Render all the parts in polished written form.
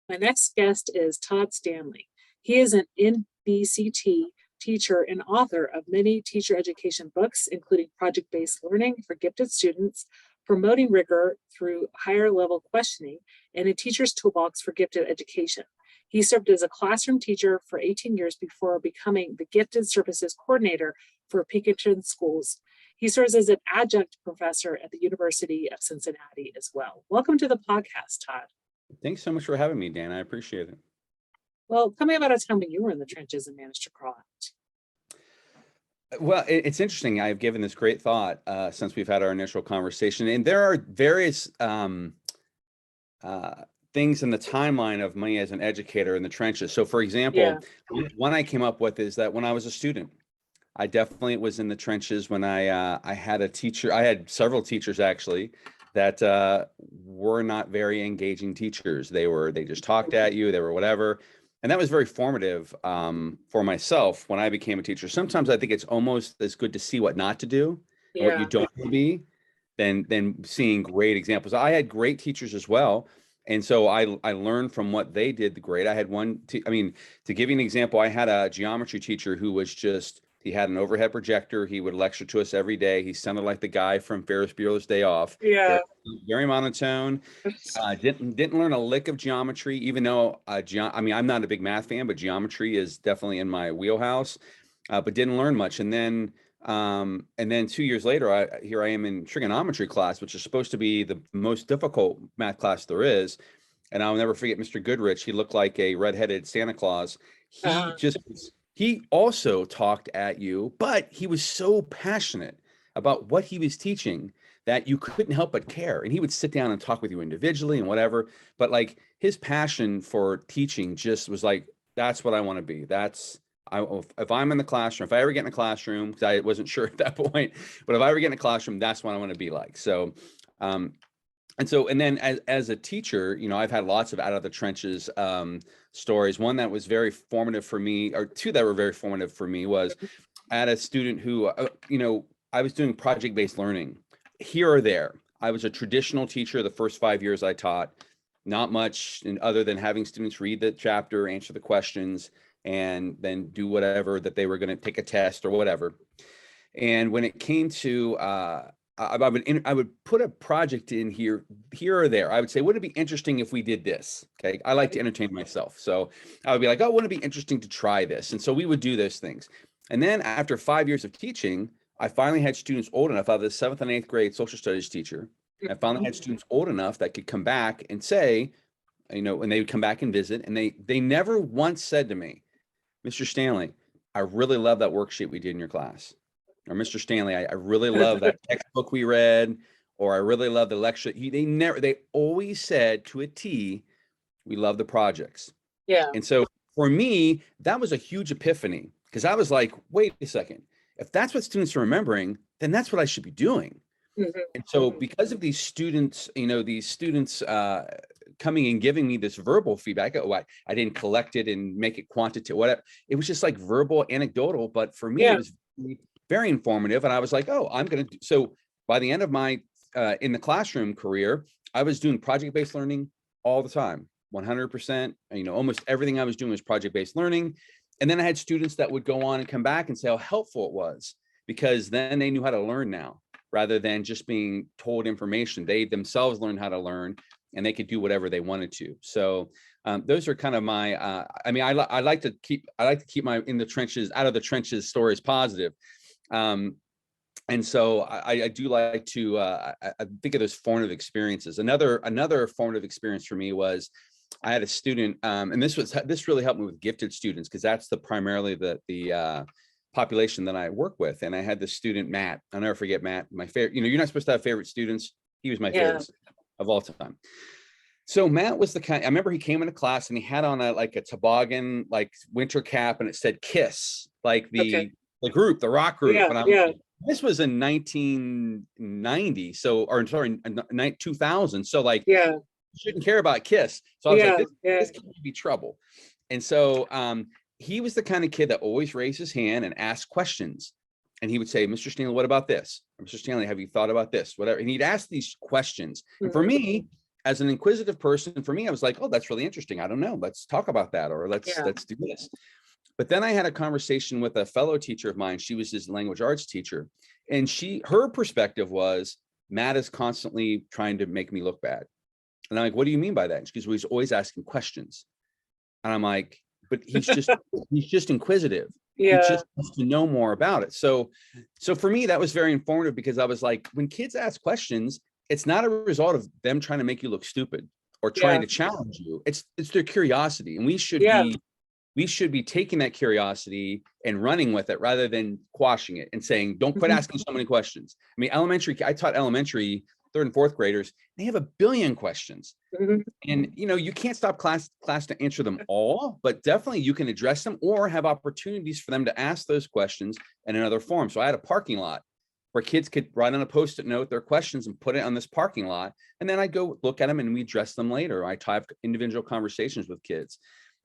My next guest is Todd Stanley. He is an NBCT teacher and author of many teacher education books, including Project-Based Learning for Gifted Students, Promoting Rigor Through Higher-Level Questioning, and a Teacher's Toolbox for Gifted Education. He served as a classroom teacher for 18 years before becoming the Gifted Services Coordinator for Pickerington Schools. He serves as an adjunct professor at the University of Cincinnati as well. Welcome to the podcast, Todd. Thanks so much for having me, Dan. I appreciate it. Well, tell me about a time when you were in the trenches and managed to crawl out. Well, it's interesting. I've given this great thought since we've had our initial conversation, and there are various things in the timeline of me as an educator in the trenches. So, for example, one I came up with is that when I was a student, I definitely was in the trenches when I had a teacher. I had several teachers actually that were not very engaging teachers. They just talked at you. They were whatever. And that was very formative for myself when I became a teacher. Sometimes I think it's almost as good to see what not to do, and what you don't want to be, than seeing great examples. I had great teachers as well. And so I learned from what they did great. I had one, to give you an example, I had a geometry teacher who was he had an overhead projector. He would lecture to us every day. He sounded like the guy from Ferris Bueller's Day Off. Yeah. Very monotone. Didn't learn a lick of geometry, even though I'm not a big math fan, but geometry is definitely in my wheelhouse. But didn't learn much. And then 2 years later, here I am in trigonometry class, which is supposed to be the most difficult math class there is. And I'll never forget Mr. Goodrich. He looked like a redheaded Santa Claus. He also talked at you, but he was so passionate about what he was teaching that you couldn't help but care. And he would sit down and talk with you individually and whatever. But like his passion for teaching just was like, that's what I want to be. If I'm in the classroom, if I ever get in a classroom, because I wasn't sure at that point, but if I ever get in a classroom, that's what I want to be like. So, and then as a teacher, I've had lots of out of the trenches stories. One that was very formative for me, or two that were very formative for me, was I had a student who, I was doing project-based learning here or there. I was a traditional teacher the first 5 years I taught, not much other than having students read the chapter, answer the questions, and then do whatever that they were going to take a test or whatever. And when it came to, I would put a project in here or there. I would say, wouldn't it be interesting if we did this? Okay. I like to entertain myself. So I would be like, oh, wouldn't it be interesting to try this? And so we would do those things. And then after 5 years of teaching, I finally had students old enough. I was a 7th and 8th grade social studies teacher. I finally had students old enough that could come back and say, and they would come back and visit. And they never once said to me, Mr. Stanley, I really love that worksheet we did in your class. Or Mr. Stanley, I really love that textbook we read, or I really love the lecture. They always said to a T, we love the projects. Yeah. And so for me, that was a huge epiphany, because I was like, wait a second, if that's what students are remembering, then that's what I should be doing. Mm-hmm. And so because of these students, coming and giving me this verbal feedback, I didn't collect it and make it quantitative, whatever. It was just like verbal, anecdotal, but for me, it was very informative. And I was like, oh, I'm going to do. So by the end of my, in the classroom career, I was doing project-based learning all the time, 100%. Almost everything I was doing was project-based learning. And then I had students that would go on and come back and say how helpful it was, because then they knew how to learn now, rather than just being told information. They themselves learned how to learn, and they could do whatever they wanted to. So those are kind of my, I like to keep my out of the trenches stories positive. And so I do like to, I think of those formative experiences. Another formative experience for me was I had a student, and this really helped me with gifted students, because that's primarily the population that I work with. And I had this student, Matt. I'll never forget Matt, my favorite. You're not supposed to have favorite students. He was my favorite of all time. So Matt was the kind, I remember he came into class and he had on a toboggan, winter cap, and it said KISS, the group, the rock group. This was in 1990. Or sorry, 2000. So shouldn't care about KISS. So I was like, this could be trouble. And so he was the kind of kid that always raised his hand and asked questions. And he would say, Mr. Stanley, what about this? Or, Mr. Stanley, have you thought about this? Whatever. And he'd ask these questions. And for me, as an inquisitive person, for me, I was like, oh, that's really interesting. I don't know. Let's talk about that, or let's do this. But then I had a conversation with a fellow teacher of mine. She was his language arts teacher. And her perspective was, Matt is constantly trying to make me look bad. And I'm like, what do you mean by that? And she goes, well, he's always asking questions. And I'm like, but he's just inquisitive. Yeah. He just wants to know more about it. So for me, that was very informative, because I was like, when kids ask questions, it's not a result of them trying to make you look stupid or trying to challenge you. It's their curiosity. And we should be taking that curiosity and running with it, rather than quashing it and saying, don't quit asking so many questions. I mean, I taught elementary 3rd and 4th graders. They have a billion questions. And, you can't stop class to answer them all, but definitely you can address them or have opportunities for them to ask those questions in another form. So I had a parking lot where kids could write on a Post-it note their questions and put it on this parking lot. And then I go look at them and we address them later. I have individual conversations with kids.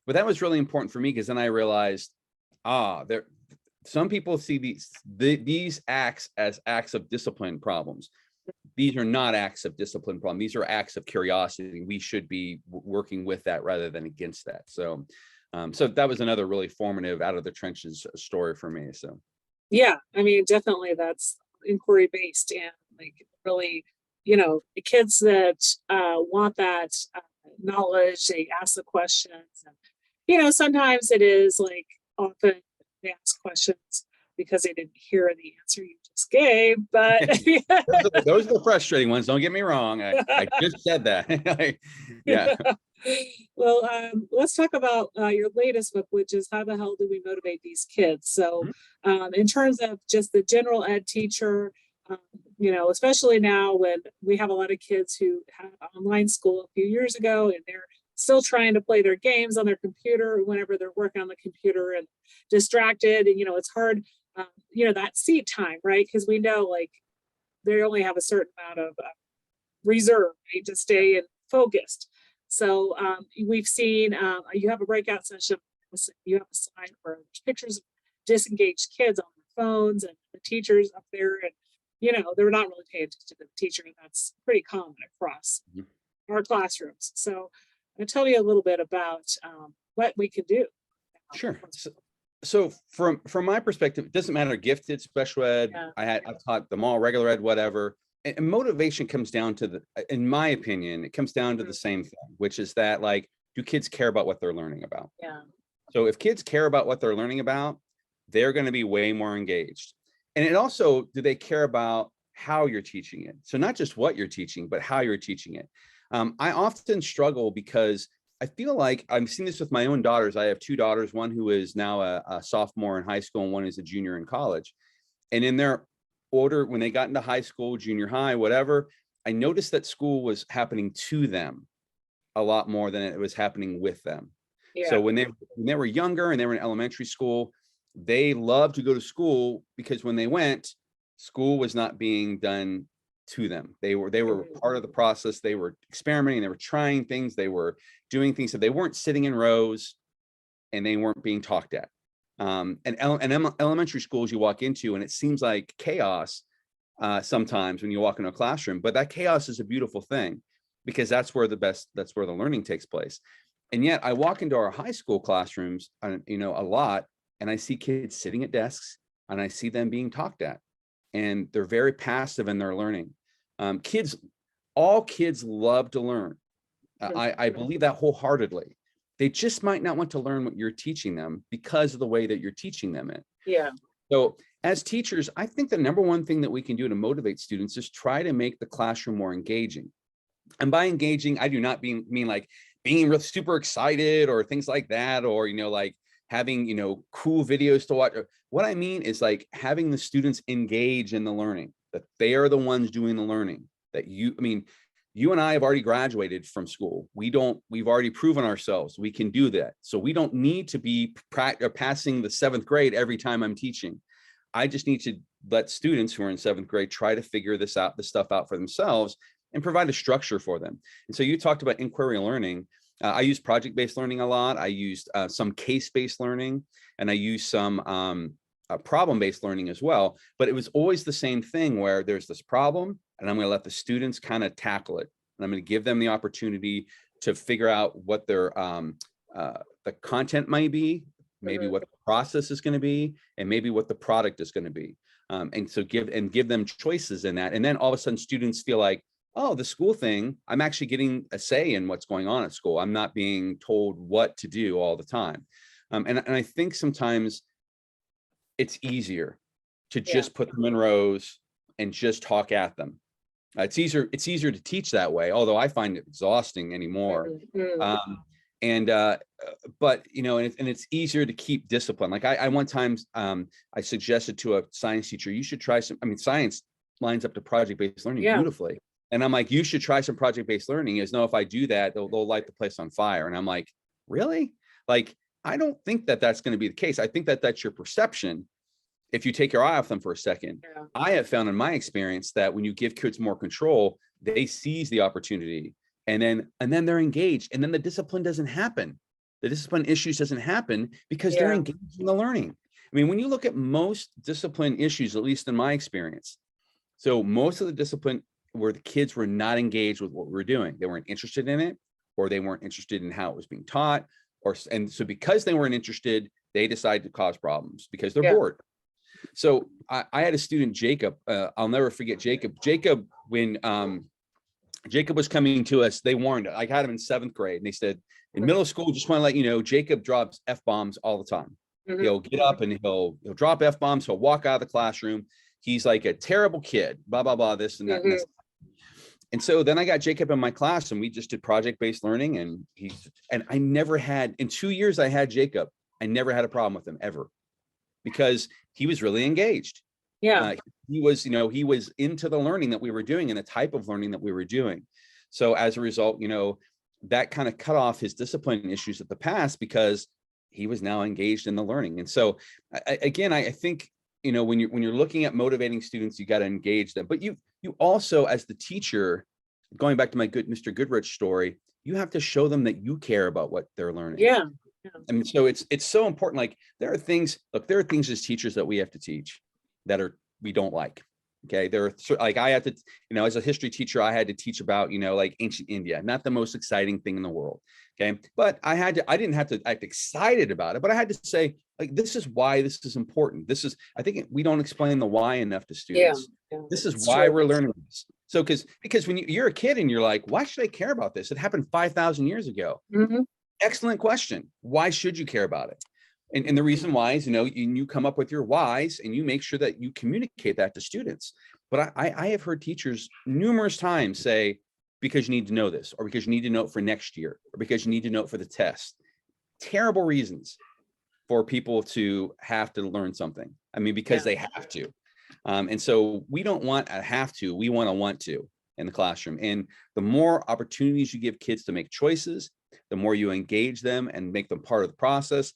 But that was really important for me, because then I realized, some people see these acts as acts of discipline problems. These are not acts of discipline problem. These are acts of curiosity. We should be working with that rather than against that. So that was another really formative out of the trenches story for me. So yeah, I mean, definitely that's inquiry based, and like really, the kids that want that knowledge, they ask the questions, and sometimes it is like, often they ask questions because they didn't hear the answer you just gave, but those are the frustrating ones. Don't get me wrong. I just said that. Yeah. Well, let's talk about your latest book, which is How the Hell Do We Motivate These Kids? So in terms of just the general ed teacher, especially now when we have a lot of kids who had online school a few years ago, and they're still trying to play their games on their computer whenever they're working on the computer and distracted. And, it's hard, that seat time, right? Because we know like they only have a certain amount of reserve, right, to stay and focused. So we've seen, you have a breakout session, you have a slide where there's pictures of disengaged kids on their phones, and the teachers up there, and they're not really paying attention to the teacher, and that's pretty common across our classrooms. So tell me a little bit about what we can do. Sure. So from my perspective, it doesn't matter, gifted, special ed, I taught them all, regular ed, whatever. And motivation comes down to in my opinion, it comes down to the same thing, which is that, like, do kids care about what they're learning about? Yeah. So if kids care about what they're learning about, they're going to be way more engaged. And it also, do they care about how you're teaching it? So not just what you're teaching, but how you're teaching it. I often struggle because I feel like I've seen this with my own daughters. I have 2 daughters, one who is now a sophomore in high school and one is a junior in college. And in their order, when they got into high school, junior high, whatever, I noticed that school was happening to them a lot more than it was happening with them. Yeah. So when they were younger and they were in elementary school, they loved to go to school because when they went, school was not being done to them. They were part of the process. They were experimenting, they were trying things, they were doing things. So they weren't sitting in rows and they weren't being talked at. And elementary schools you walk into, and it seems like chaos sometimes when you walk into a classroom, but that chaos is a beautiful thing, because that's where the learning takes place. And yet I walk into our high school classrooms, a lot, and I see kids sitting at desks and I see them being talked at, and they're very passive in their learning. All kids love to learn. I believe that wholeheartedly. They just might not want to learn what you're teaching them because of the way that you're teaching them it. Yeah. So as teachers, I think the number one thing that we can do to motivate students is try to make the classroom more engaging. And by engaging, I do not mean like being real super excited or things like that, or, like having, cool videos to watch. What I mean is like having the students engage in the learning, that they are the ones doing the learning, that you and I have already graduated from school. We've already proven ourselves. We can do that. So we don't need to be passing the 7th grade every time I'm teaching. I just need to let students who are in 7th grade try to figure this stuff out for themselves and provide a structure for them. And so you talked about inquiry learning. I use project-based learning a lot. I used some case-based learning, and I use some problem-based learning as well. But it was always the same thing, where there's this problem, and I'm going to let the students kind of tackle it. and I'm going to give them the opportunity to figure out what their the content might be, maybe what the process is going to be, and maybe what the product is going to be. And so give them choices in that. And then all of a sudden students feel like, oh, the school thing, I'm actually getting a say in what's going on at school. I'm not being told what to do all the time. And I think sometimes it's easier to just put them in rows and just talk at them. It's easier to teach that way, although I find it exhausting anymore. But you know, and it's easier to keep discipline. Like I one time I suggested to a science teacher, you should try some, I mean, science lines up to project-based learning beautifully. And I'm like, you should try some project-based learning. Is no, if I do that, they'll light the place on fire. And I'm like, really? Like, I don't think that that's going to be the case. I think that that's your perception. If you take your eye off them for a second, I have found in my experience that when you give kids more control, they seize the opportunity, and then they're engaged, and then the discipline doesn't happen. The discipline issues doesn't happen because they're engaged in the learning. I mean, when you look at most discipline issues, at least in my experience, so most of the discipline where the kids were not engaged with what we were doing, they weren't interested in it, or they weren't interested in how it was being taught, and so because they weren't interested, they decided to cause problems because they're bored. So I had a student, Jacob. I'll never forget Jacob. Jacob, when Jacob was coming to us, they warned. I had him in 7th grade, and they said, in middle school, just want to let you know, Jacob drops F-bombs all the time. He'll get up and he'll drop F-bombs. He'll walk out of the classroom. He's like a terrible kid. Blah blah blah. This and that. And this. And so then I got Jacob in my class, and we just did project-based learning. And I never had, in 2 years I had Jacob, I never had a problem with him ever, because he was really engaged. He was, you know, he was into the learning that we were doing and the type of learning that we were doing. So as a result, you know, that kind of cut off his discipline issues at the past because he was now engaged in the learning. And so again, I think, you know, when you're looking at motivating students, you got to engage them. But you also, as the teacher, going back to my Mr. Goodrich story, you have to show them that you care about what they're learning. I mean, so it's so important. Like there are things as teachers that we have to teach that we don't like. Okay. There are, like, I had to, you know, as a history teacher, I had to teach about, you know, like ancient India, not the most exciting thing in the world. Okay. But I didn't have to act excited about it, but I had to say, like, this is why this is important. I think we don't explain the why enough to students. This is why we're learning this. So, because when you're a kid and you're like, why should I care about this? It happened 5,000 years ago. Excellent question. Why should you care about it? And the reason why is, you know, you come up with your whys and you make sure that you communicate that to students. But I have heard teachers numerous times say, because you need to know this, or because you need to know it for next year, or because you need to know it for the test. Terrible reasons for people to have to learn something. I mean, because they have to. And so we don't want a have to, we want to in the classroom. And the more opportunities you give kids to make choices, the more you engage them and make them part of the process.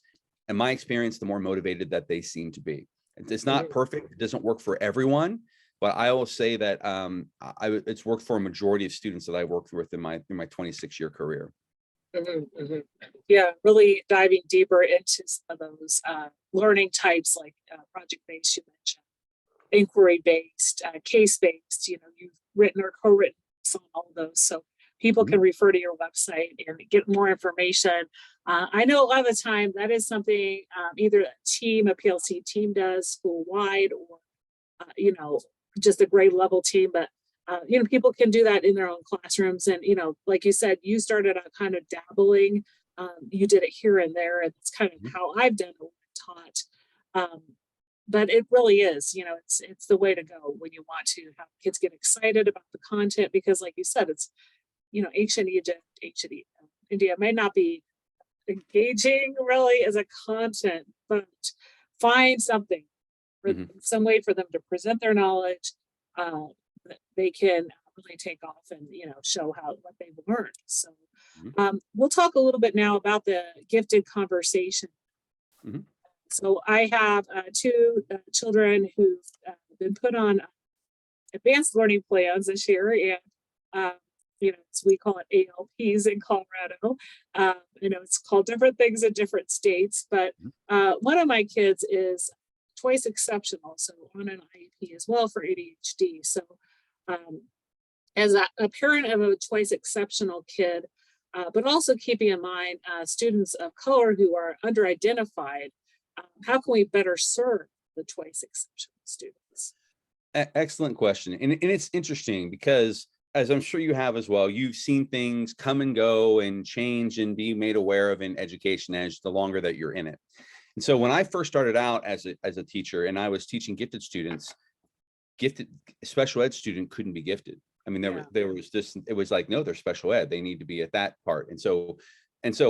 In my experience, the more motivated that they seem to be. It's not perfect. It doesn't work for everyone, but I will say that it's worked for a majority of students that I worked with in my 26-year career. Yeah, really diving deeper into some of those learning types, like project-based, you mentioned, inquiry-based, case-based. You know, you've written or co-written on all of those, so people can refer to your website and get more information. I know a lot of the time that is something either a PLC team does school-wide, or you know, just a grade level team. But you know, people can do that in their own classrooms. And you know, like you said, you started out kind of dabbling. You did it here and there, and it's kind of how I've done it when I taught. But it really is, you know, it's the way to go when you want to have kids get excited about the content, because like you said, it's, you know, ancient India may not be engaging really as a content, but find something, some way for them to present their knowledge that they can really take off and, you know, show what they've learned. So we'll talk a little bit now about the gifted conversation. So I have 2 children who've been put on advanced learning plans this year, and you know, we call it ALPs in Colorado. You know, it's called different things in different states, but one of my kids is twice exceptional, so on an IEP as well for ADHD. So As a parent of a twice exceptional kid, but also keeping in mind students of color who are under-identified, how can we better serve the twice exceptional students? Excellent question. And it's interesting because, as I'm sure you have as well, you've seen things come and go and change and be made aware of in education as the longer that you're in it. And so when I first started out as a teacher and I was teaching gifted students, gifted special ed student couldn't be gifted. I mean, there was this, it was like, no, they're special ed. They need to be at that part. And so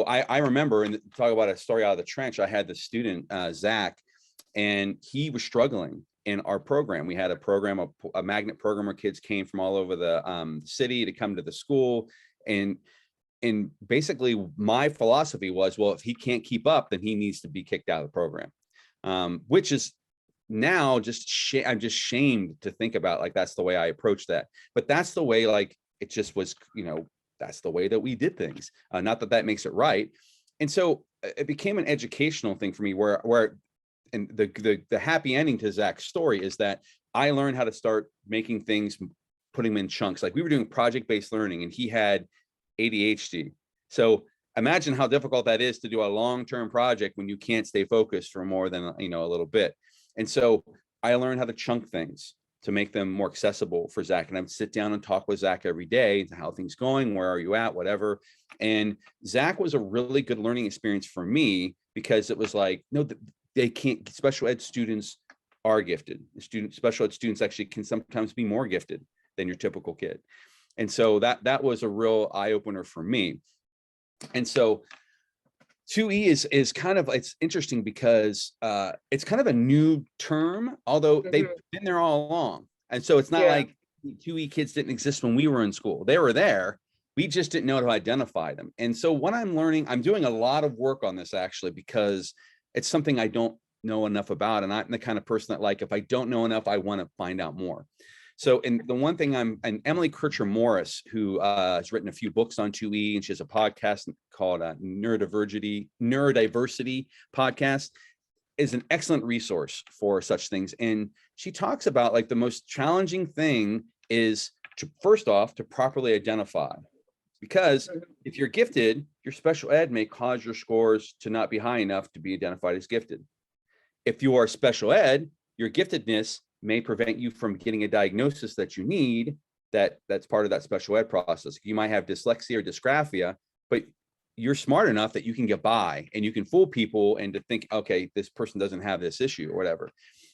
I remember, and talk about a story out of the trench, I had the student, Zach, and he was struggling in our program. We had a program, a magnet program where kids came from all over the city to come to the school. And basically my philosophy was, well, if he can't keep up, then he needs to be kicked out of the program, which is now just I'm just shamed to think about, like, that's the way I approached that. But that's the way, like, it just was, that's the way that we did things. Not that that makes it right. And so it became an educational thing for me where and the happy ending to Zach's story is that I learned how to start making things, putting them in chunks. Like, we were doing project-based learning and he had ADHD. So imagine how difficult that is to do a long-term project when you can't stay focused for more than, a little bit. And so I learned how to chunk things to make them more accessible for Zach. And I would sit down and talk with Zach every day, how things going, where are you at, whatever. And Zach was a really good learning experience for me, because it was like, no, they can't, special ed students are gifted. Special ed students actually can sometimes be more gifted than your typical kid. And so that was a real eye opener for me. And so 2E is kind of, it's interesting because it's kind of a new term, although they've been there all along. And so it's not like 2E kids didn't exist when we were in school. They were there. We just didn't know how to identify them. And so what I'm learning, I'm doing a lot of work on this actually, because it's something I don't know enough about. And I'm the kind of person that, like, if I don't know enough, I want to find out more. So, and the one thing and Emily Kircher Morris, who has written a few books on 2E, and she has a podcast called Neurodiversity Podcast, is an excellent resource for such things. And she talks about, like, the most challenging thing is to, first off, to properly identify. Because if you're gifted, your special ed may cause your scores to not be high enough to be identified as gifted. If you are special ed, your giftedness may prevent you from getting a diagnosis that you need, that's part of that special ed process. You might have dyslexia or dysgraphia, but you're smart enough that you can get by and you can fool people and to think, okay, this person doesn't have this issue or whatever.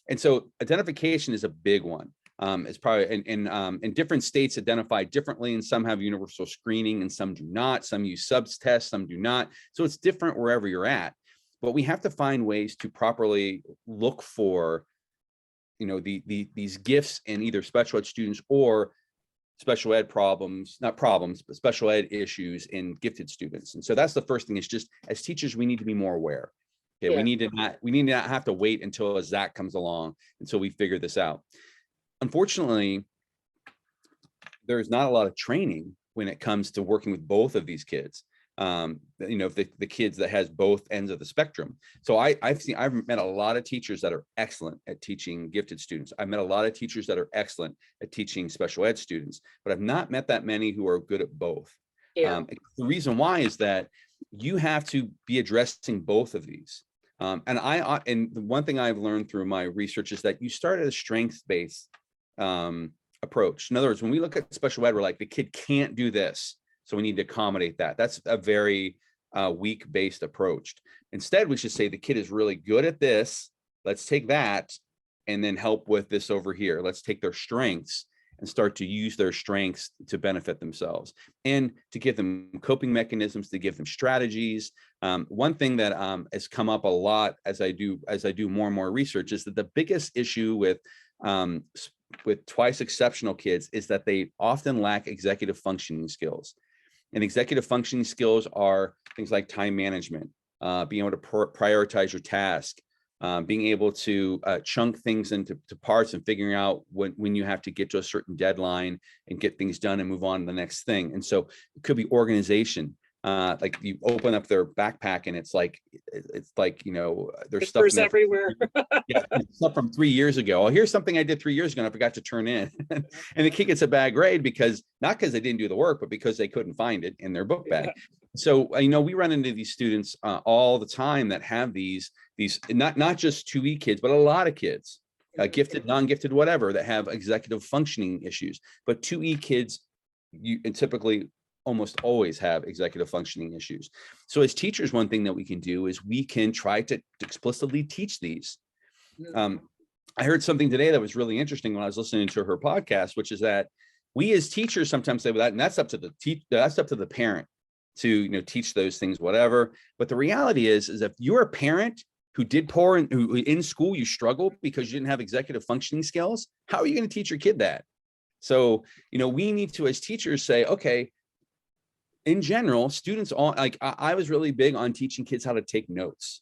And so identification is a big one. It's probably in different states identified differently, and some have universal screening and some do not. Some use subs tests, some do not. So it's different wherever you're at. But we have to find ways to properly look for, these gifts in either special ed students or special ed problems, not problems, but special ed issues in gifted students. And so that's the first thing, is just, as teachers, we need to be more aware. Okay, we need to not have to wait until a Zach comes along until we figure this out. Unfortunately, there's not a lot of training when it comes to working with both of these kids. The kids that has both ends of the spectrum. So I've met a lot of teachers that are excellent at teaching gifted students. I've met a lot of teachers that are excellent at teaching special ed students, but I've not met that many who are good at both. The reason why is that you have to be addressing both of these. And the one thing I've learned through my research is that you start at a strengths-based approach. In other words, when we look at special ed, we're like, the kid can't do this, so we need to accommodate that. That's a very weak-based approach. Instead, we should say the kid is really good at this. Let's take that and then help with this over here. Let's take their strengths and start to use their strengths to benefit themselves, and to give them coping mechanisms, to give them strategies. One thing that has come up a lot as I do more and more research is that the biggest issue with twice exceptional kids is that they often lack executive functioning skills. And executive functioning skills are things like time management, being able to prioritize your task, being able to chunk things into parts, and figuring out when you have to get to a certain deadline and get things done and move on to the next thing. And so it could be organization, like you open up their backpack and it's like, there's stuff in Papers there. everywhere. Yeah, stuff from 3 years ago. Oh, here's something I did 3 years ago and I forgot to turn in. And the kid gets a bad grade because not because they didn't do the work, but because they couldn't find it in their book bag. Yeah. So, we run into these students all the time that have these not just 2E kids, but a lot of kids, gifted, non-gifted, whatever, that have executive functioning issues. But 2E kids, and typically almost always have executive functioning issues. So as teachers, one thing that we can do is we can try to explicitly teach these. I heard something today that was really interesting when I was listening to her podcast, which is that we as teachers sometimes say that, and that's up to the parent to teach those things, whatever. But the reality is if you're a parent who did poor and who in school you struggled because you didn't have executive functioning skills, how are you going to teach your kid that? So we need to, as teachers, say, okay, in general, students I was really big on teaching kids how to take notes.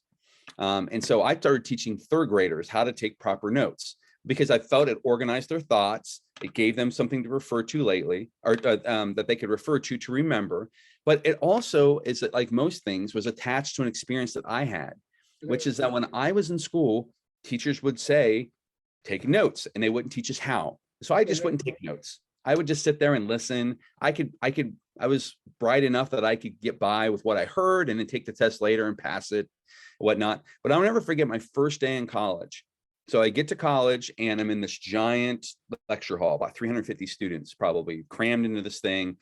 And so I started teaching third graders how to take proper notes because I felt it organized their thoughts. It gave them something to refer to lately, or that they could refer to remember. But it also is, like most things, was attached to an experience that I had, which is that when I was in school, teachers would say, take notes, and they wouldn't teach us how. So I just wouldn't take notes. I would just sit there and listen. I was bright enough that I could get by with what I heard and then take the test later and pass it, whatnot. But I'll never forget my first day in college. So I get to college and I'm in this giant lecture hall, about 350 students probably crammed into this thing,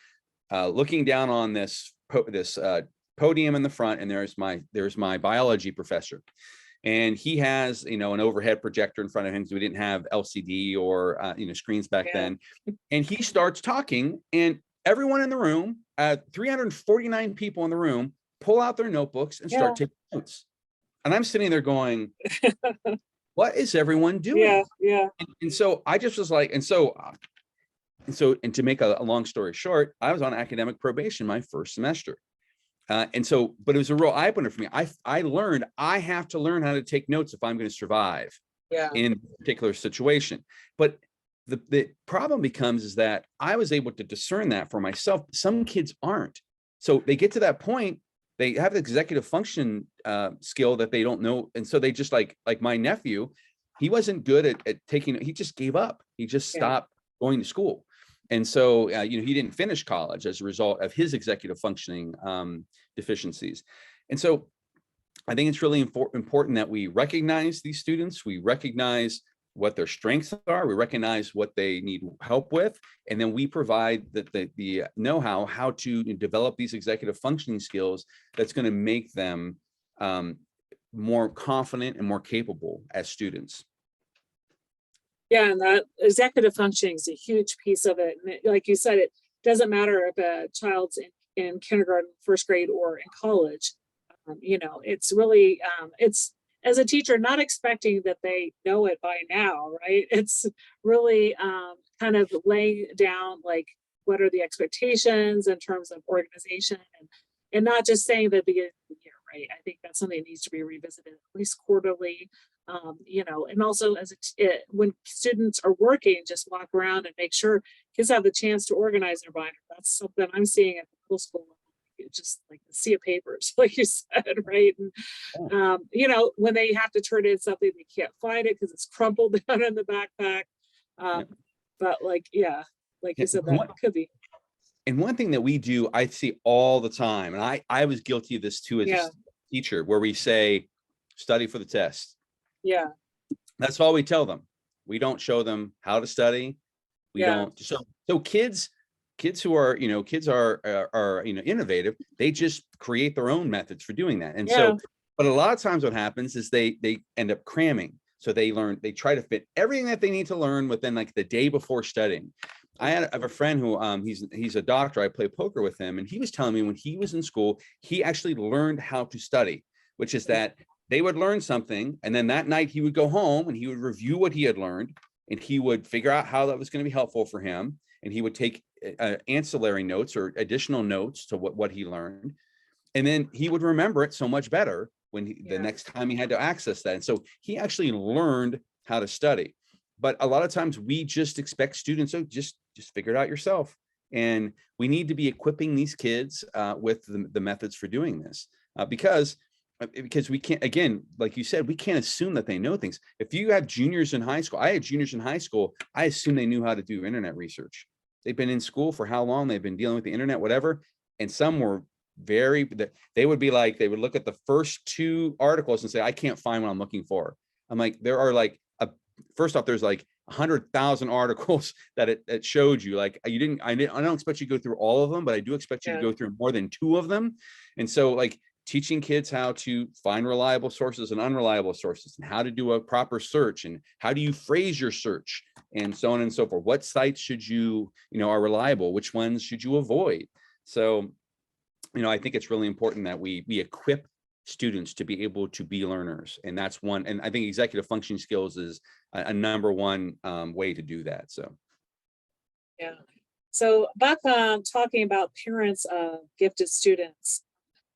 looking down on this podium in the front. And there's my biology professor. And he has, an overhead projector in front of him, because we didn't have LCD or, screens back then. And he starts talking, and everyone in the room, 349 people in the room, pull out their notebooks and start taking notes. And I'm sitting there going, what is everyone doing? Yeah. And so I just was like, and to make a long story short, I was on academic probation my first semester. But it was a real eye opener for me. I learned I have to learn how to take notes if I'm going to survive in a particular situation. But the problem becomes is that I was able to discern that for myself. Some kids aren't. So they get to that point, they have the executive function skill that they don't know. And so they just like my nephew, he wasn't good at taking, he just gave up. He just stopped going to school. And so, he didn't finish college as a result of his executive functioning deficiencies. And so I think it's really important that we recognize these students, we recognize what their strengths are, we recognize what they need help with, and then we provide the know-how how to develop these executive functioning skills that's going to make them more confident and more capable as students. Yeah, and that executive functioning is a huge piece of it. And like you said, it doesn't matter if a child's in kindergarten, first grade, or in college. It's really, it's, as a teacher, not expecting that they know it by now, right? It's really kind of laying down, like, what are the expectations in terms of organization, and not just saying that at the beginning of the year, right? I think that's something that needs to be revisited at least quarterly. And also when students are working, just walk around and make sure kids have the chance to organize their binder. That's something I'm seeing at the middle school level. Just like the sea of papers, like you said, right? And, when they have to turn in something, they can't find it because it's crumpled down in the backpack. But like you said, that could be. And one thing that we do, I see all the time, and I was guilty of this too as a teacher, where we say, study for the test. Yeah. That's all we tell them. We don't show them how to study. We don't. So kids who are, innovative, they just create their own methods for doing that. And so, but a lot of times what happens is they end up cramming. So they try to fit everything that they need to learn within like the day before studying. I have a friend who he's a doctor. I play poker with him, and he was telling me when he was in school, he actually learned how to study, which is that they would learn something, and then that night he would go home and he would review what he had learned, and he would figure out how that was going to be helpful for him, and he would take ancillary notes or additional notes to what he learned, and then he would remember it so much better when the next time he had to access that. And so he actually learned how to study. But a lot of times we just expect students to just figure it out yourself. And we need to be equipping these kids with the methods for doing this, because we can't, again, like you said, we can't assume that they know things. If you have juniors in high school, I had juniors in high school, I assume they knew how to do internet research. They've been in school for how long? They've been dealing with the internet, whatever. And some were they would be like, they would look at the first 2 articles and say, I can't find what I'm looking for. I'm like, there are like, first off, there's like 100,000 articles that it showed you. Like, I don't expect you to go through all of them, but I do expect you to go through more than 2 of them. And so, like, teaching kids how to find reliable sources and unreliable sources, and how to do a proper search, and how do you phrase your search, and so on and so forth. What sites should you are reliable? Which ones should you avoid? So, I think it's really important that we equip students to be able to be learners. And that's one. And I think executive functioning skills is a number one way to do that. So. Yeah. So back talking about parents of gifted students,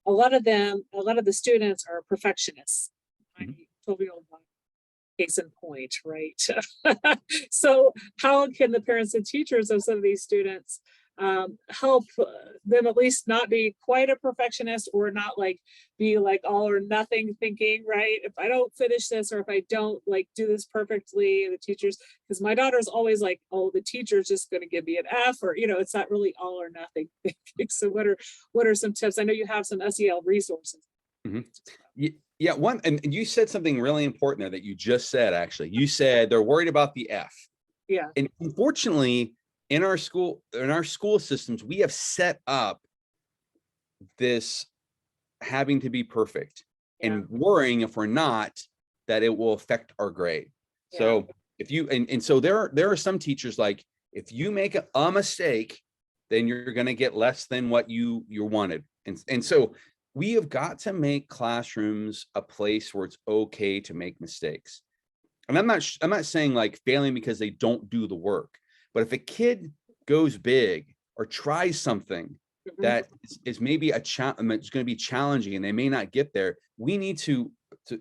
a lot of the students are perfectionists. Mhm. Totally case in point, right? So how can the parents and teachers of some of these students help them at least not be quite a perfectionist, or not like be like all or nothing thinking, right? If I don't finish this, or if I don't like do this perfectly, the teachers, because my daughter's always like, oh, the teacher's just going to give me an F, or it's not really all or nothing thinking. So what are some tips? I know you have some SEL resources. Mhm. Yeah, one, and you said something really important there that you just said. Actually, you said they're worried about the F. Yeah. And unfortunately, in our school systems, we have set up this having to be perfect, and worrying, if we're not, that it will affect our grade. So if you, and so there are some teachers, like, if you make a mistake, then you're going to get less than what you wanted. And so we have got to make classrooms a place where it's okay to make mistakes. And I'm not saying like failing because they don't do the work, but if a kid goes big or tries something that is maybe it's going to be challenging and they may not get there, we need to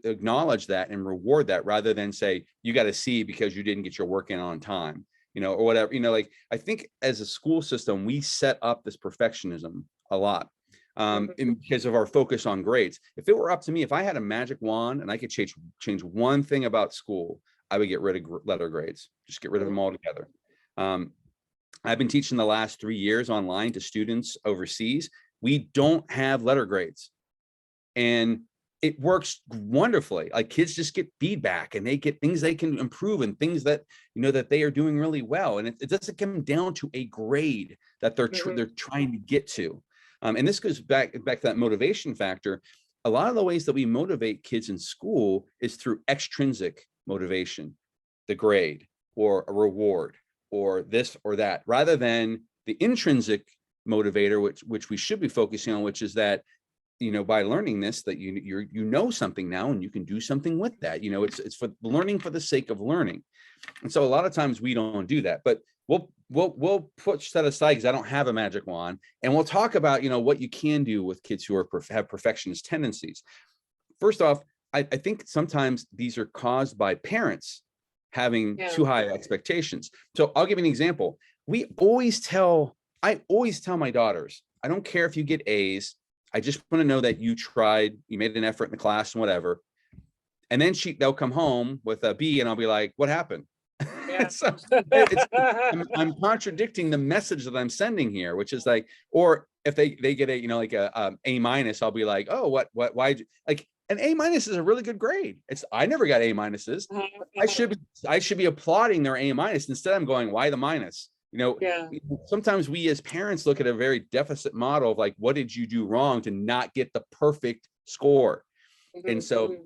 acknowledge that and reward that, rather than say you got a C because you didn't get your work in on time, or whatever. Like, I think as a school system, we set up this perfectionism a lot. Because of our focus on grades. If it were up to me, if I had a magic wand and I could change one thing about school, I would get rid of letter grades. Just get rid of them altogether. I've been teaching the last 3 years online to students overseas. We don't have letter grades, and it works wonderfully. Like, kids just get feedback and they get things they can improve, and things that that they are doing really well. And it doesn't come down to a grade that they're trying to get to. And this goes back to that motivation factor. A lot of the ways that we motivate kids in school is through extrinsic motivation, the grade or a reward or this or that, rather than the intrinsic motivator, which we should be focusing on, which is that, by learning this, that you know something now and you can do something with that. It's for learning for the sake of learning. And so a lot of times we don't do that, but we'll push that aside because I don't have a magic wand, and we'll talk about what you can do with kids who have perfectionist tendencies. First off, I think sometimes these are caused by parents having too high expectations. So I'll give you an example. I always tell my daughters, I don't care if you get A's. I just want to know that you tried, you made an effort in the class and whatever. And then they'll come home with a B and I'll be like, what happened? Yeah. So I'm contradicting the message that I'm sending here, which is like, or if they get a, like a A-, I'll be like, oh, why? Like, an A- is a really good grade. I never got A-. I should be applauding their A-. Instead, I'm going, why the minus? Sometimes we as parents look at a very deficit model of like, what did you do wrong to not get the perfect score? And so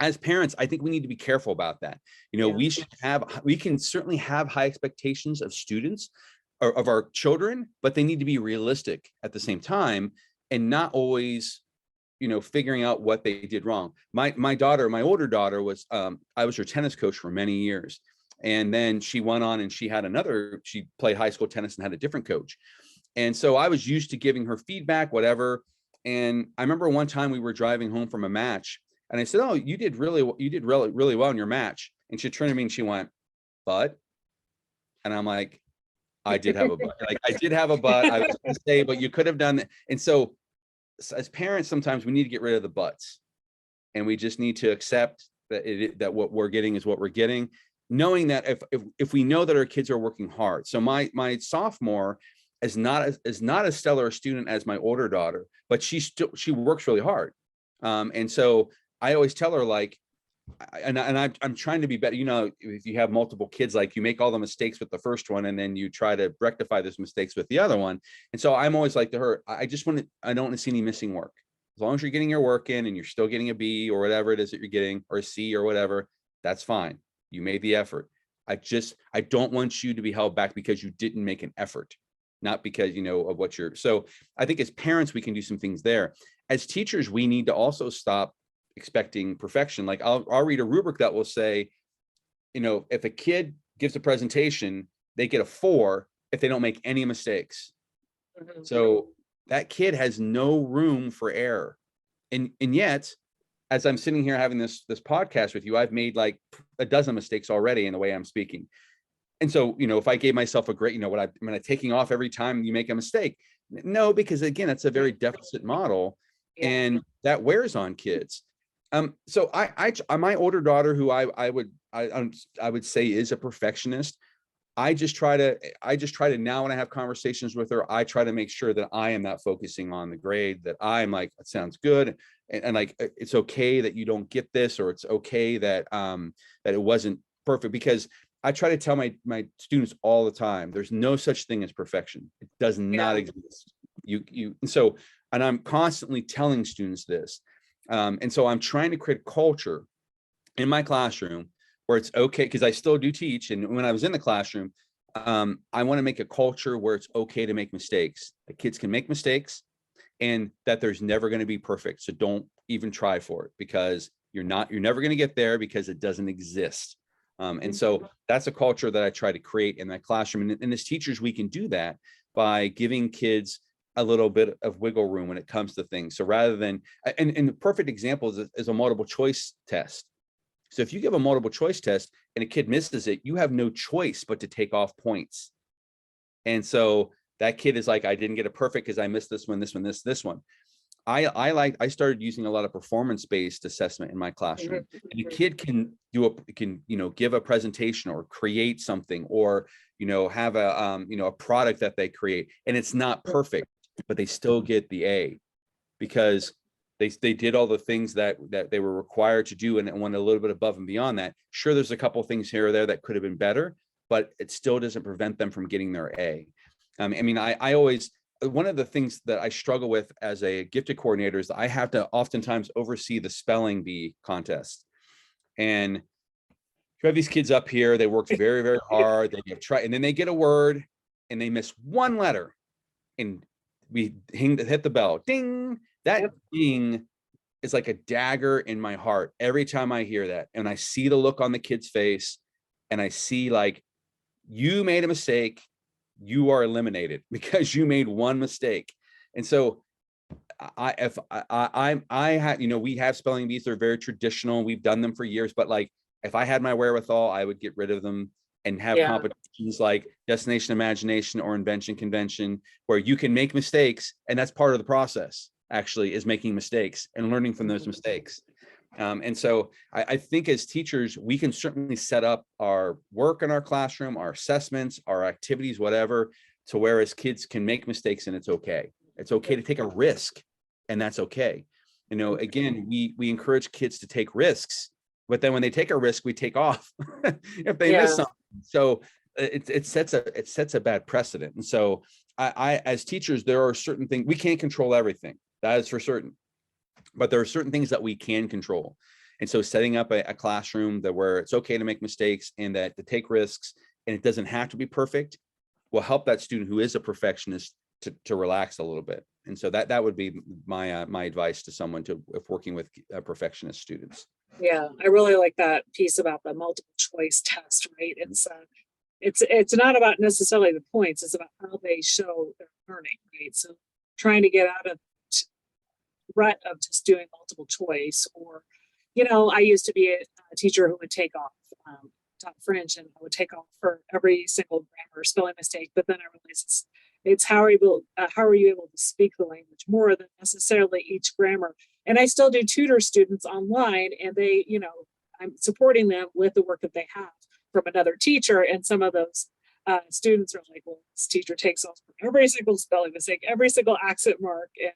as parents, I think we need to be careful about that. We can certainly have high expectations of students or of our children, but they need to be realistic at the same time, and not always, figuring out what they did wrong. My older daughter was, I was her tennis coach for many years. And then she went on and she played high school tennis and had a different coach. And so I was used to giving her feedback, whatever. And I remember one time we were driving home from a match, and I said, oh, you did really well in your match. And she turned to me and she went, but, and I'm like, I did have a but. Like I did have a but. I was going to say, but you could have done that. And so as parents, sometimes we need to get rid of the buts, and we just need to accept that that what we're getting is what we're getting, knowing that if we know that our kids are working hard. So my sophomore is not as stellar a student as my older daughter, but she works really hard. And so I always tell her, like, I'm trying to be better. You know, if you have multiple kids, like, you make all the mistakes with the first one, and then you try to rectify those mistakes with the other one. And so I'm always like to her, I don't want to see any missing work. As long as you're getting your work in and you're still getting a B or whatever it is that you're getting, or a C or whatever, that's fine. You made the effort. I don't want you to be held back because you didn't make an effort, not because, you know, of what you're. So I think as parents, we can do some things there. As teachers, we need to also stop expecting perfection. Like I'll read a rubric that will say, you know, if a kid gives a presentation, they get a 4 if they don't make any mistakes. So that kid has no room for error. And yet, as I'm sitting here having this podcast with you, I've made like a dozen mistakes already in the way I'm speaking. And so, you know, if I gave myself a grade, you know, am I taking off every time you make a mistake? No, because again, it's a very deficit model, and that wears on kids. So my older daughter, who I would say is a perfectionist, I just try to now, when I have conversations with her, I try to make sure that I am not focusing on the grade, that I'm like, it sounds good. And like, it's okay that you don't get this, or it's okay that it wasn't perfect, because I try to tell my students all the time, there's no such thing as perfection. It does not exist. And I'm constantly telling students this. And so I'm trying to create a culture in my classroom where it's okay, because I still do teach. And when I was in the classroom, I want to make a culture where it's okay to make mistakes. The kids can make mistakes, and that there's never going to be perfect. So don't even try for it, because you're never going to get there, because it doesn't exist. And so that's a culture that I try to create in that classroom. And as teachers, we can do that by giving kids a little bit of wiggle room when it comes to things. So rather than, and the perfect example is a multiple choice test. So if you give a multiple choice test and a kid misses it, you have no choice but to take off points. And so that kid is like, I didn't get it perfect because I missed this one, this one, this one. I started using a lot of performance-based assessment in my classroom. And a kid can give a presentation or create something, or, you know, have a product that they create, and it's not perfect, but they still get the A, because they did all the things that they were required to do, and went a little bit above and beyond that. Sure, there's a couple of things here or there that could have been better, but it still doesn't prevent them from getting their A. I mean, I always, one of the things that I struggle with as a gifted coordinator is I have to oftentimes oversee the spelling bee contest. And you have these kids up here, they worked very, very hard. They try, and then they get a word and they miss one letter, and we hit the bell, ding. That ding is like a dagger in my heart every time I hear that. And I see the look on the kid's face, and I see, like, you made a mistake, you are eliminated because you made one mistake. And so I had, we have spelling bees. They're very traditional. We've done them for years, but like, if I had my wherewithal, I would get rid of them and have competitions like Destination Imagination or Invention Convention, where you can make mistakes. And that's part of the process, actually, is making mistakes and learning from those mistakes. And so I think as teachers, we can certainly set up our work in our classroom, our assessments, our activities, whatever, to where as kids can make mistakes, and it's okay. It's okay to take a risk, and that's okay. Again, we encourage kids to take risks, but then when they take a risk, we take off if they miss something. So it sets a bad precedent. And so I as teachers, there are certain things we can't control. Everything, that is for certain. But there are certain things that we can control. And so setting up a classroom where it's okay to make mistakes and that to take risks, and it doesn't have to be perfect, will help that student who is a perfectionist to relax a little bit. And so that would be my advice to someone if working with perfectionist students. Yeah, I really like that piece about the multiple choice test, right? It's not about necessarily the points, it's about how they show their learning, right? So trying to get out of rut of just doing multiple choice, or I used to be a teacher who would take off taught French, and I would take off for every single grammar spelling mistake. But then I realized it's how are you able to speak the language more than necessarily each grammar. And I still do tutor students online, and they, I'm supporting them with the work that they have from another teacher. And some of those students are like, well, this teacher takes off every single spelling mistake, every single accent mark. And,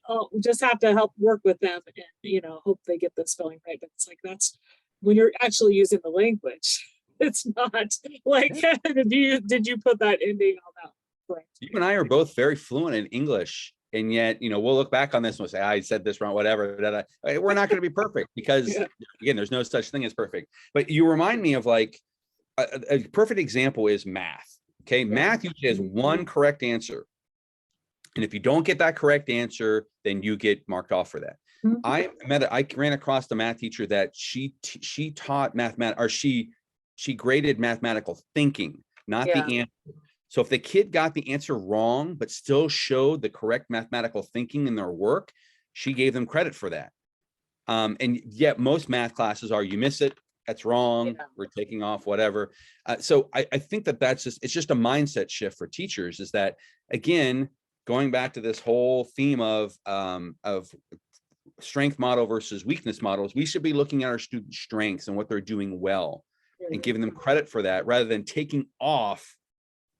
I'll just have to help work with them and, hope they get the spelling right. But it's like, that's when you're actually using the language. It's not like, did you put that ending on that? Correct. You and I are both very fluent in English. And yet, we'll look back on this and we'll say, I said this wrong, whatever. We're not going to be perfect because, again, there's no such thing as perfect. But you remind me of like a perfect example is math. Okay. Yeah. Math usually has one correct answer. And if you don't get that correct answer, then you get marked off for that. Mm-hmm. I ran across the math teacher that she taught mathematics, or she graded mathematical thinking, not the answer. So if the kid got the answer wrong, but still showed the correct mathematical thinking in their work, she gave them credit for that. And yet most math classes are, you miss it, that's wrong, we're taking off, whatever. So I think it's just a mindset shift for teachers, is that, again, going back to this whole theme of strength model versus weakness models, we should be looking at our students' strengths and what they're doing well and giving them credit for that, rather than taking off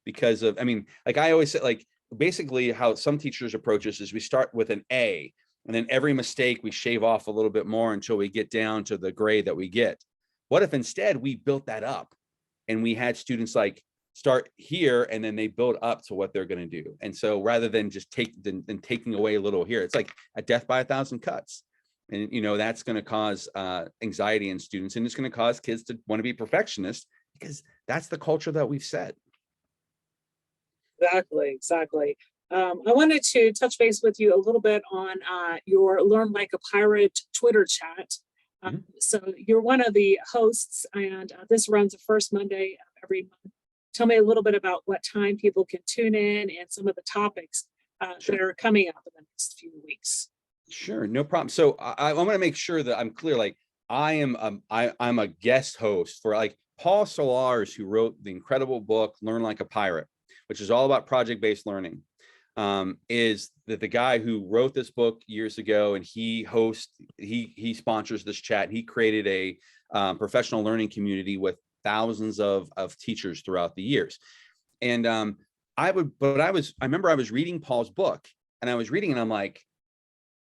because of, like I always say, like basically how some teachers approach this is we start with an A, and then every mistake we shave off a little bit more until we get down to the grade that we get. What if instead we built that up and we had students like start here and then they build up to what they're going to do? And so rather than just taking away a little here, it's like a death by 1,000 cuts. And, that's going to cause anxiety in students, and it's going to cause kids to want to be perfectionists, because that's the culture that we've set. Exactly. I wanted to touch base with you a little bit on your Learn Like a Pirate Twitter chat. So you're one of the hosts, and this runs the first Monday of every month. Tell me a little bit about what time people can tune in and some of the topics that are coming up in the next few weeks. Sure, no problem. So I want to make sure that I'm clear. Like I'm a guest host for like Paul Solars, who wrote the incredible book Learn Like a Pirate, which is all about project-based learning. Is that the guy who wrote this book years ago, and he sponsors this chat. He created a professional learning community with thousands of teachers throughout the years. And I remember I was reading Paul's book, and I was reading, and I'm like,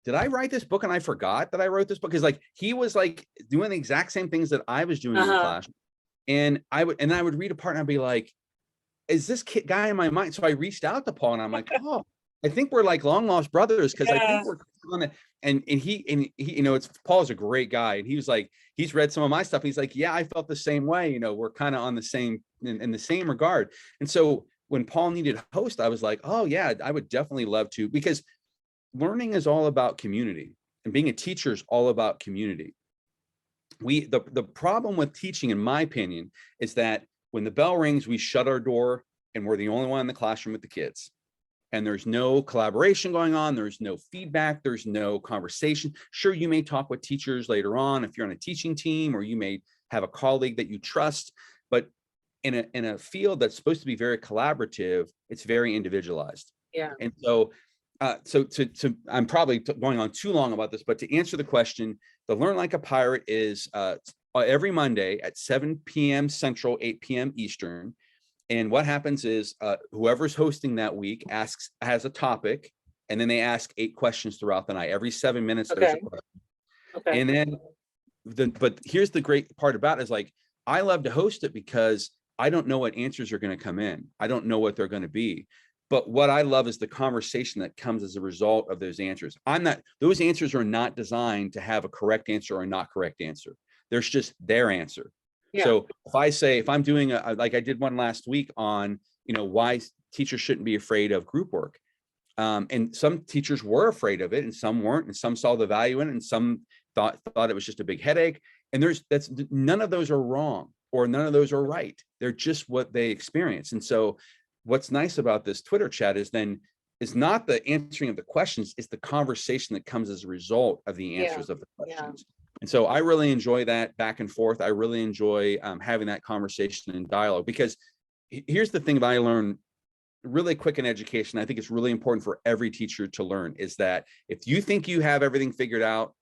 did I write this book and I forgot that I wrote this book? Because like he was like doing the exact same things that I was doing in the class. And I would read a part and I'd be like, is this guy in my mind? So I reached out to Paul, and I'm like, oh, I think we're like long lost brothers, because I think we're on it. And he, it's Paul's a great guy, and he was like, he's read some of my stuff. And he's like, yeah, I felt the same way. We're kind of on the same in the same regard. And so when Paul needed a host, I was like, oh yeah, I would definitely love to, because learning is all about community, and being a teacher is all about community. The problem with teaching, in my opinion, is that when the bell rings, we shut our door and we're the only one in the classroom with the kids. And there's no collaboration going on. There's no feedback. There's no conversation. Sure, you may talk with teachers later on if you're on a teaching team, or you may have a colleague that you trust. But in a field that's supposed to be very collaborative, it's very individualized. Yeah. And so, I'm probably going on too long about this, but to answer the question, the Learn Like a Pirate is every Monday at 7 p.m. Central, 8 p.m. Eastern. And what happens is whoever's hosting that week has a topic, and then they ask 8 questions throughout the night. Every 7 minutes, there's a question. Okay. And then, but here's the great part about it is, like, I love to host it because I don't know what answers are going to come in. I don't know what they're going to be. But what I love is the conversation that comes as a result of those answers. Those answers are not designed to have a correct answer or a not correct answer. There's just their answer. Yeah. So if I'm doing like I did one last week on, why teachers shouldn't be afraid of group work. And some teachers were afraid of it, and some weren't, and some saw the value in it, and some thought it was just a big headache. And none of those are wrong, or none of those are right. They're just what they experience. And so what's nice about this Twitter chat is not the answering of the questions, it's the conversation that comes as a result of the answers of the questions. And so I really enjoy that back and forth. I really enjoy having that conversation and dialogue, because here's the thing that I learned really quick in education. I think it's really important for every teacher to learn, is that if you think you have everything figured out,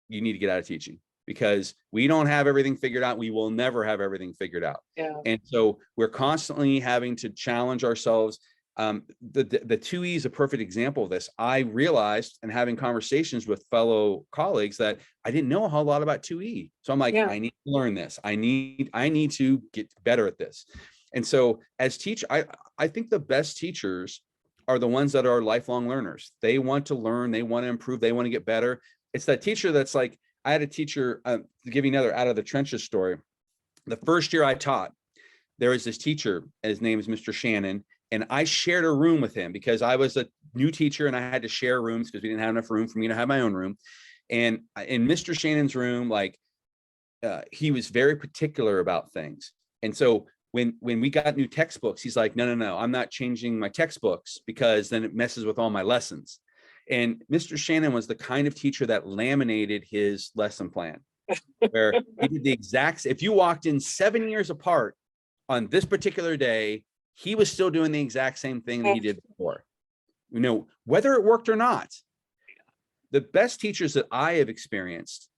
you need to get out of teaching, because we don't have everything figured out. We will never have everything figured out. Yeah. And so we're constantly having to challenge ourselves. The 2E is a perfect example of this. I realized, and having conversations with fellow colleagues, that I didn't know a whole lot about 2E. So I'm like, Yeah. I need to learn this. I need to get better at this. And so as I think the best teachers are the ones that are lifelong learners. They want to learn, they want to improve, they want to get better. It's that teacher that's like, I had a teacher, to give you another out of the trenches story. The first year I taught, there was this teacher, his name is Mr. Shannon, and I shared a room with him because I was a new teacher and I had to share rooms because we didn't have enough room for me to have my own room. And in Mr. Shannon's room, like he was very particular about things. And so when we got new textbooks, he's like, no, I'm not changing my textbooks because then it messes with all my lessons. And Mr. Shannon was the kind of teacher that laminated his lesson plan, where he did the exact, if you walked in 7 years apart on this particular day, he was still doing the exact same thing that he did before, whether it worked or not. The best teachers that I have experienced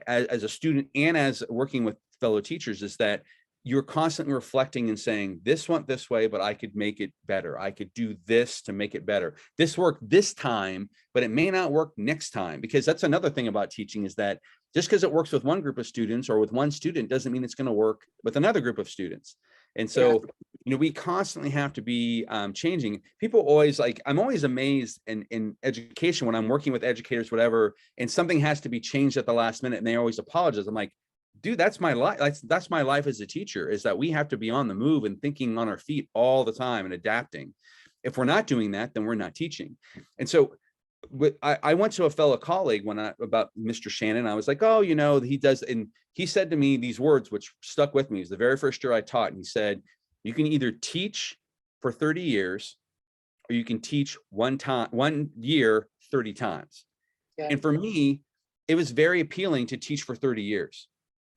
as a student and as working with fellow teachers is that you're constantly reflecting and saying, this went this way, but I could make it better. I could do this to make it better. This worked this time, but it may not work next time. Because that's another thing about teaching, is that just because it works with one group of students or with one student doesn't mean it's going to work with another group of students. And so, we constantly have to be changing. People always I'm always amazed in education when I'm working with educators, whatever, and something has to be changed at the last minute and they always apologize. I'm like, dude, that's my life. That's my life as a teacher, is that we have to be on the move and thinking on our feet all the time and adapting. If we're not doing that, then we're not teaching. And so I went to a fellow colleague about Mr. Shannon. I was like, oh, he does. And he said to me these words, which stuck with me. It was the very first year I taught. And he said, you can either teach for 30 years or you can teach 1 year, 30 times. Yeah. And for me, it was very appealing to teach for 30 years.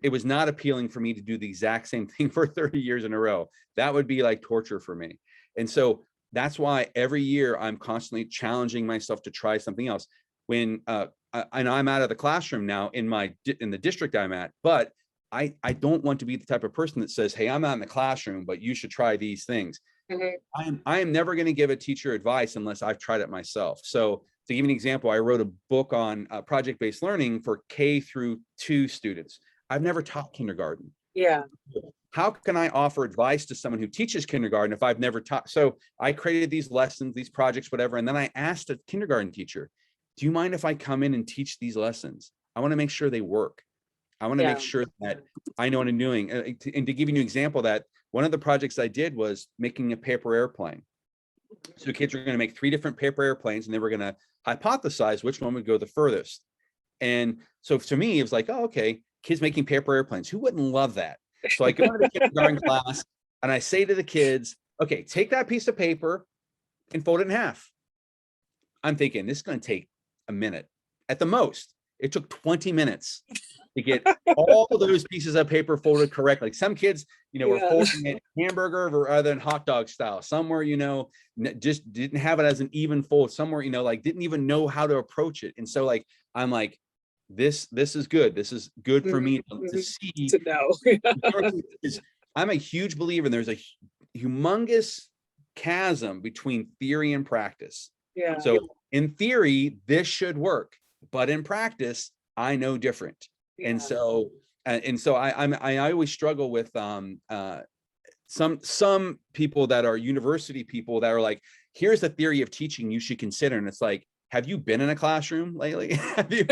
It was not appealing for me to do the exact same thing for 30 years in a row. That would be like torture for me. And so that's why every year I'm constantly challenging myself to try something else. When and I'm out of the classroom now in the district I'm at, but I don't want to be the type of person that says, hey, I'm not in the classroom, but you should try these things. Mm-hmm. I am never going to give a teacher advice unless I've tried it myself. So to give you an example, I wrote a book on project-based learning for K through 2 students. I've never taught kindergarten. Yeah. How can I offer advice to someone who teaches kindergarten if I've never taught? So I created these lessons, these projects, whatever. And then I asked a kindergarten teacher, do you mind if I come in and teach these lessons? I want to make sure they work. I want to make sure that I know what I'm doing. And to give you an example, that one of the projects I did was making a paper airplane. So kids are going to make 3 different paper airplanes and they were going to hypothesize which one would go the furthest. And so to me, it was like, oh, okay, kids making paper airplanes. Who wouldn't love that? So I go to the kindergarten class and I say to the kids, okay, take that piece of paper and fold it in half. I'm thinking this is going to take a minute at the most. It took 20 minutes to get all of those pieces of paper folded correctly. Like some kids, were folding it hamburger rather than hot dog style. Some were, just didn't have it as an even fold. Some were, didn't even know how to approach it. And so I'm like, this is good. This is good for me to see. To know. I'm a huge believer there's a humongous chasm between theory and practice. Yeah. So in theory, this should work, but in practice, I know different. Yeah. And so I always struggle with some people that are university people that are like, here's the theory of teaching you should consider. And it's like, have you been in a classroom lately? have you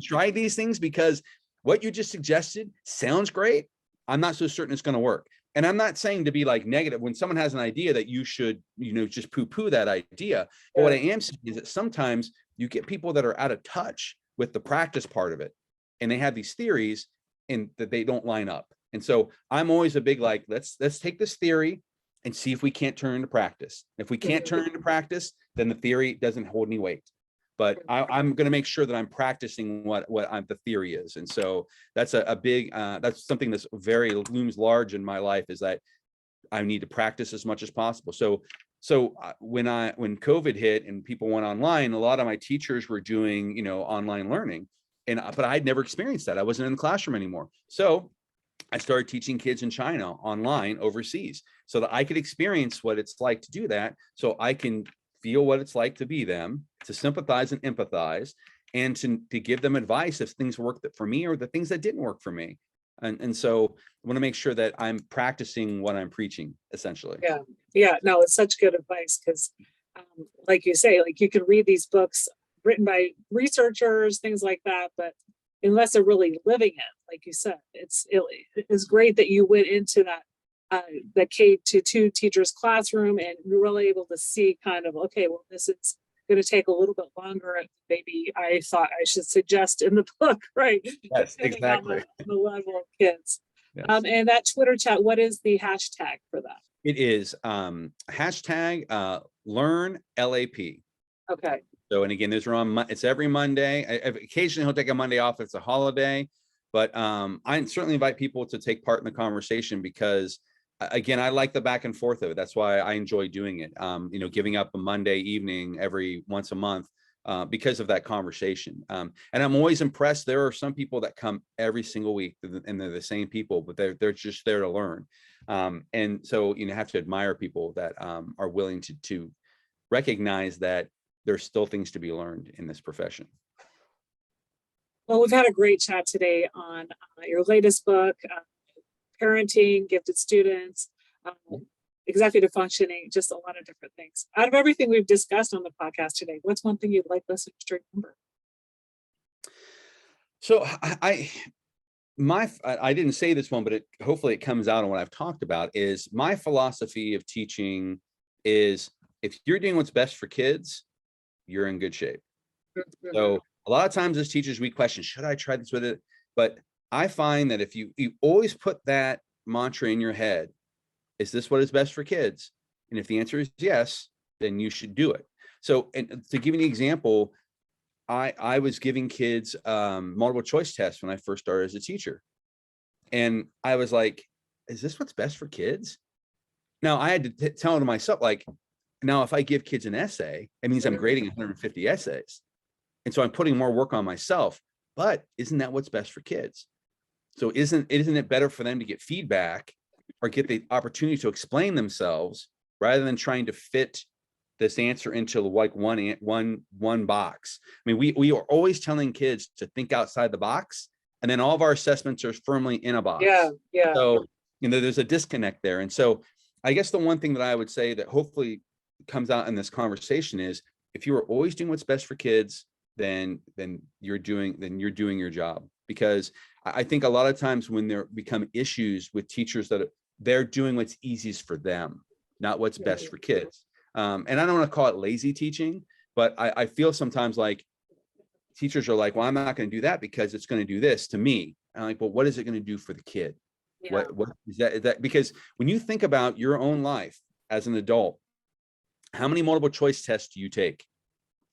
tried these things? Because what you just suggested sounds great. I'm not so certain it's going to work. And I'm not saying to be like negative when someone has an idea that you should, just poo-poo that idea. But what I am saying is that sometimes you get people that are out of touch with the practice part of it. And they have these theories and that they don't line up. And so I'm always a big, let's take this theory and see if we can't turn into practice. If we can't turn into practice, then the theory doesn't hold any weight. but I'm going to make sure that I'm practicing what the theory is. And so that's a big, that's something that's very looms large in my life, is that I need to practice as much as possible. So when COVID hit and people went online, a lot of my teachers were doing, online learning, but I'd never experienced that. I wasn't in the classroom anymore. So I started teaching kids in China online overseas so that I could experience what it's like to do that. So I can feel what it's like to be them, to sympathize and empathize, and to give them advice if things worked for me or the things that didn't work for me. And so I want to make sure that I'm practicing what I'm preaching, essentially. Yeah, no, it's such good advice, because like you say, like, you can read these books written by researchers, things like that, but unless they're really living it, like you said, it's great that you went into that the K-2 teacher's classroom and you're really able to see kind of, okay, well, this is going to take a little bit longer. Maybe I thought I should suggest in the book, right? Yes, exactly. On the level of kids. Yes. And that Twitter chat, what is the hashtag for that? It is hashtag learn LAP. Okay. So, and again, those are on, it's every Monday. Occasionally he'll take a Monday off. It's a holiday, but I certainly invite people to take part in the conversation, because again, I like the back and forth of it. That's why I enjoy doing it. Giving up a Monday evening every once a month because of that conversation. And I'm always impressed. There are some people that come every single week, and they're the same people, but they're just there to learn. And so, have to admire people that are willing to recognize that there's still things to be learned in this profession. Well, we've had a great chat today on your latest book, parenting, gifted students, executive functioning, just a lot of different things. Out of everything we've discussed on the podcast today, what's one thing you'd like listeners to remember? So I didn't say this one, but hopefully it comes out on what I've talked about, is my philosophy of teaching is, if you're doing what's best for kids, you're in good shape. So a lot of times as teachers, we question, should I try this with it? But I find that if you always put that mantra in your head, is this what is best for kids? And if the answer is yes, then you should do it. So, and to give you an example, I was giving kids multiple choice tests when I first started as a teacher. And I was like, is this what's best for kids? Now I had to tell to myself, like, now if I give kids an essay, it means I'm grading 150 essays. And so I'm putting more work on myself, but isn't that what's best for kids? So isn't it better for them to get feedback or get the opportunity to explain themselves, rather than trying to fit this answer into like one box? I mean, we are always telling kids to think outside the box, and then all of our assessments are firmly in a box. Yeah. So, there's a disconnect there. And so I guess the one thing that I would say that hopefully comes out in this conversation is, if you are always doing what's best for kids, then you're doing your job. Because I think a lot of times when there become issues with teachers, that they're doing what's easiest for them, not what's best for kids. And I don't want to call it lazy teaching, but I feel sometimes like teachers are like, well, I'm not going to do that because it's going to do this to me. And I'm like, well, what is it going to do for the kid? Yeah. What is that? Because when you think about your own life as an adult, how many multiple choice tests do you take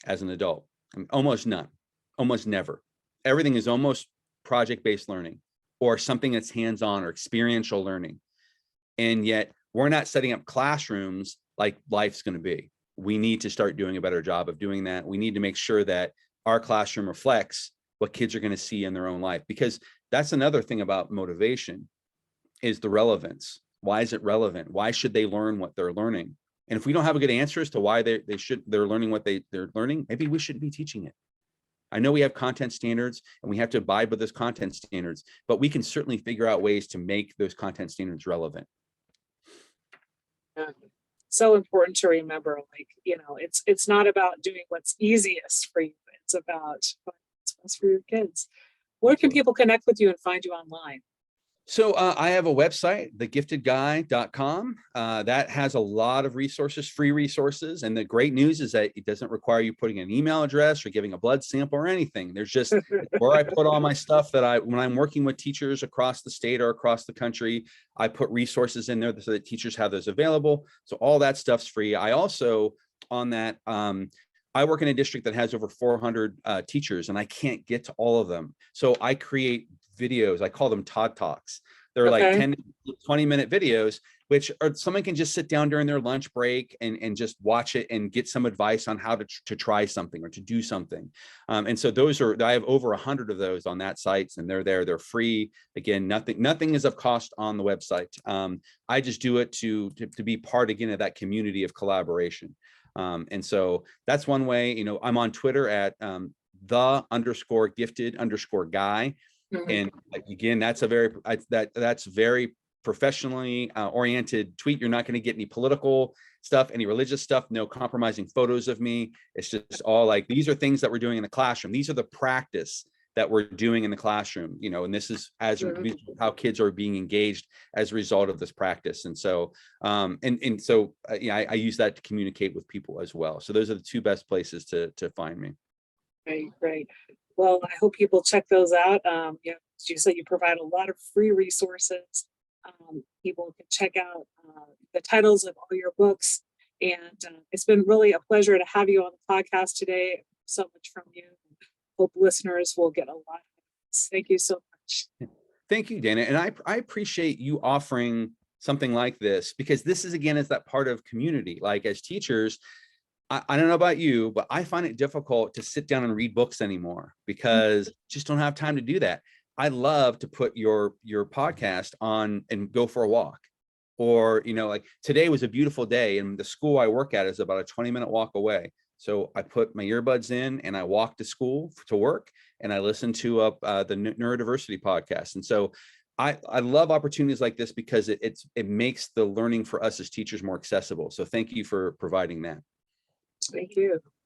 as an adult? I mean, almost none, almost never. Everything is almost project-based learning, or something that's hands-on or experiential learning. And yet we're not setting up classrooms like life's going to be. We need to start doing a better job of doing that. We need to make sure that our classroom reflects what kids are going to see in their own life, because that's another thing about motivation, is the relevance. Why is it relevant? Why should they learn what they're learning? And if we don't have a good answer as to why they're learning what they're learning, maybe we shouldn't be teaching it. I know we have content standards and we have to abide by those content standards, but we can certainly figure out ways to make those content standards relevant. So important to remember, like, it's not about doing what's easiest for you. It's about what's best for your kids. Where can people connect with you and find you online? So I have a website, thegiftedguy.com. That has a lot of resources, free resources. And the great news is that it doesn't require you putting an email address or giving a blood sample or anything. There's just where I put all my stuff that when I'm working with teachers across the state or across the country, I put resources in there so that teachers have those available. So all that stuff's free. I also, on that, I work in a district that has over 400 teachers, and I can't get to all of them. So I create videos. I call them Todd Talks. They're like Okay. 10, 20-minute videos, which are, someone can just sit down during their lunch break and just watch it and get some advice on how to try something or to do something. And so I have over 100 of those on that site, and they're free. Again, nothing is of cost on the website. I just do it to be part, again, of that community of collaboration. And so that's one way. I'm on Twitter at _gifted_guy. Mhm. And again, that's very professionally oriented tweet. You're not going to get any political stuff, any religious stuff, no compromising photos of me. It's just all like, these are things that we're doing in the classroom. These are the practice that we're doing in the classroom, and this is how kids are being engaged as a result of this practice. And so, I use that to communicate with people as well. So those are the two best places to find me. Great. Well, I hope people check those out. As you said, you provide a lot of free resources. People can check out the titles of all your books. And it's been really a pleasure to have you on the podcast today. So much from you. Hope listeners will get a lot of this. Thank you so much. Thank you, Dana. And I appreciate you offering something like this, because this is, again, is that part of community. Like, as teachers, I don't know about you, but I find it difficult to sit down and read books anymore because just don't have time to do that. I love to put your podcast on and go for a walk. Or, like today was a beautiful day, and the school I work at is about a 20-minute walk away. So I put my earbuds in and I walk to school to work, and I listen to the neurodiversity podcast. And so I love opportunities like this because it makes the learning for us as teachers more accessible. So thank you for providing that. Thank you.